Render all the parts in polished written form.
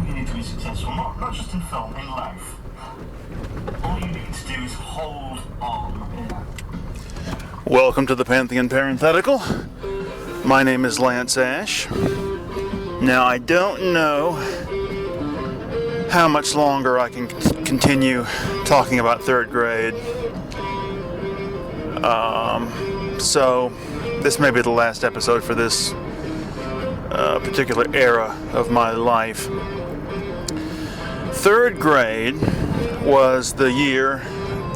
all you need to be successful, not just in film, in life. All you need to do is hold on. Welcome to the Pantheon Parenthetical. My name is Lance Ash. Now, I don't know how much longer I can continue talking about third grade. So this may be the last episode for this particular era of my life. Third grade was the year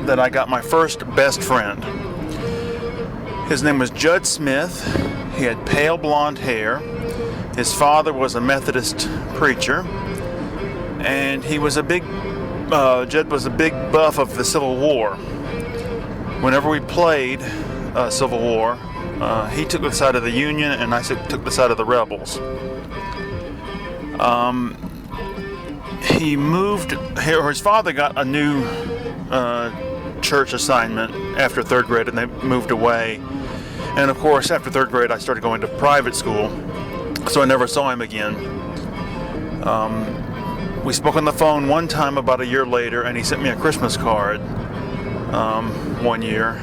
that I got my first best friend. His name was Judd Smith. He had pale blonde hair. His father was a Methodist preacher, and he was Judd was a big buff of the Civil War. Whenever we played Civil War, he took the side of the Union, and I took the side of the rebels. His father got a new church assignment after third grade, and they moved away. And of course, after third grade, I started going to private school, so I never saw him again. We spoke on the phone one time about a year later, and he sent me a Christmas card one year.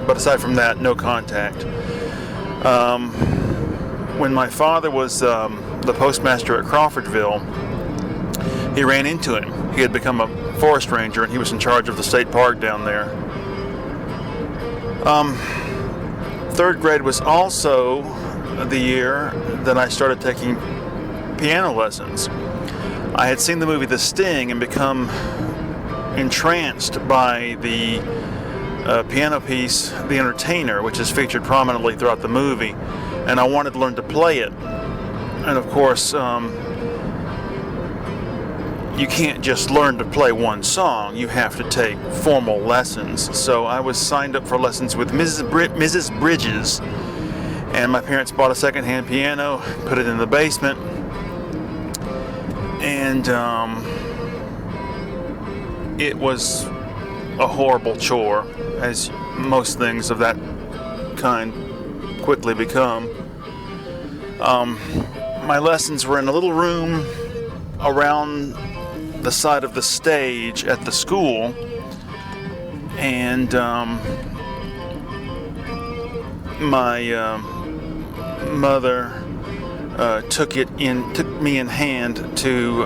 But aside from that, no contact. When my father was the postmaster at Crawfordville, he ran into him. He had become a forest ranger, and he was in charge of the state park down there. Third grade was also the year that I started taking piano lessons. I had seen the movie The Sting and become entranced by the piano piece, The Entertainer, which is featured prominently throughout the movie, and I wanted to learn to play it. And of course, you can't just learn to play one song, you have to take formal lessons. So I was signed up for lessons with Mrs. Bridges, and my parents bought a second-hand piano, put it in the basement, and it was a horrible chore, as most things of that kind quickly become. My lessons were in a little room around the side of the stage at the school, and my mother took me in hand to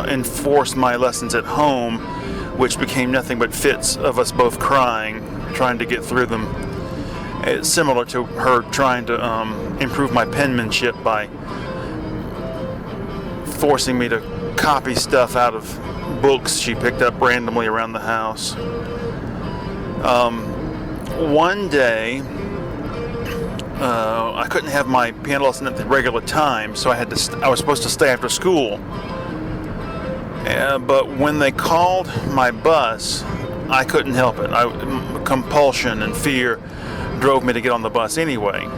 enforce my lessons at home, which became nothing but fits of us both crying, trying to get through them. It's similar to her trying to improve my penmanship by forcing me to copy stuff out of books she picked up randomly around the house. One day, I couldn't have my piano lesson at the regular time, so I was supposed to stay after school. But when they called my bus, I couldn't help it. Compulsion and fear drove me to get on the bus anyway.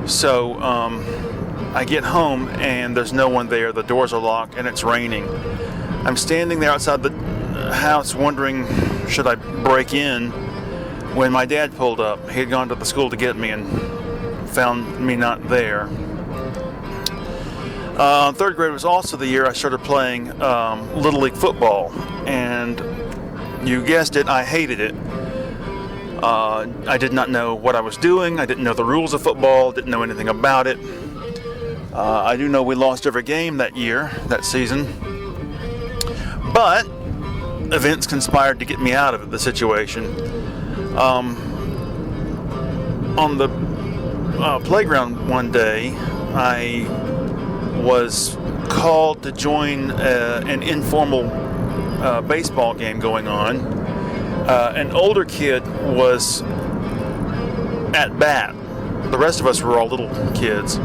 So I get home and there's no one there. The doors are locked and it's raining. I'm standing there outside the house wondering, should I break in, when my dad pulled up. He had gone to the school to get me and found me not there. Third grade was also the year I started playing Little League football, and you guessed it, I hated it. I did not know what I was doing. I didn't know the rules of football, didn't know anything about it. I do know we lost every game that season, but events conspired to get me out of the situation. On the playground one day, I was called to join an informal baseball game going on. An older kid was at bat. The rest of us were all little kids.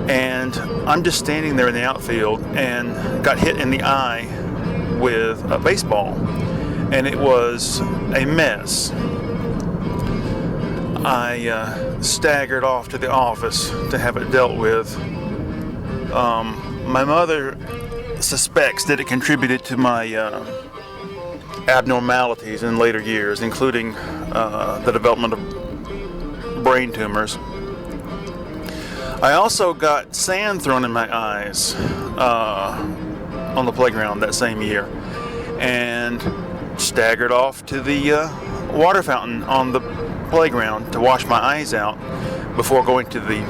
And I'm just standing there in the outfield and got hit in the eye with a baseball. And it was a mess. I staggered off to the office to have it dealt with. My mother suspects that it contributed to my abnormalities in later years, including the development of brain tumors. I also got sand thrown in my eyes on the playground that same year, and staggered off to the water fountain on the playground to wash my eyes out before going to the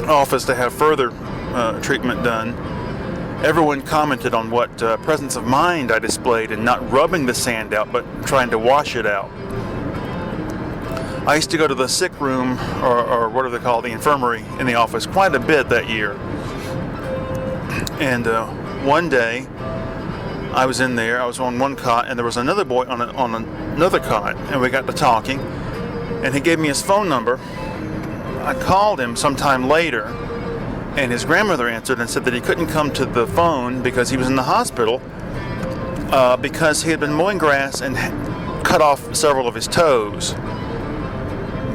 office to have further treatment done. Everyone commented on what presence of mind I displayed in not rubbing the sand out but trying to wash it out. I used to go to the sick room, or what do they call it, the infirmary in the office quite a bit that year. And one day I was in there, I was on one cot, and there was another boy on another cot, and we got to talking, and he gave me his phone number. I called him sometime later, and his grandmother answered and said that he couldn't come to the phone because he was in the hospital because he had been mowing grass and cut off several of his toes.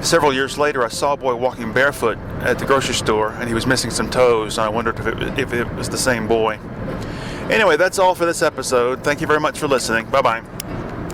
Several years later, I saw a boy walking barefoot at the grocery store, and he was missing some toes, and I wondered if it was the same boy. Anyway, that's all for this episode. Thank you very much for listening. Bye-bye.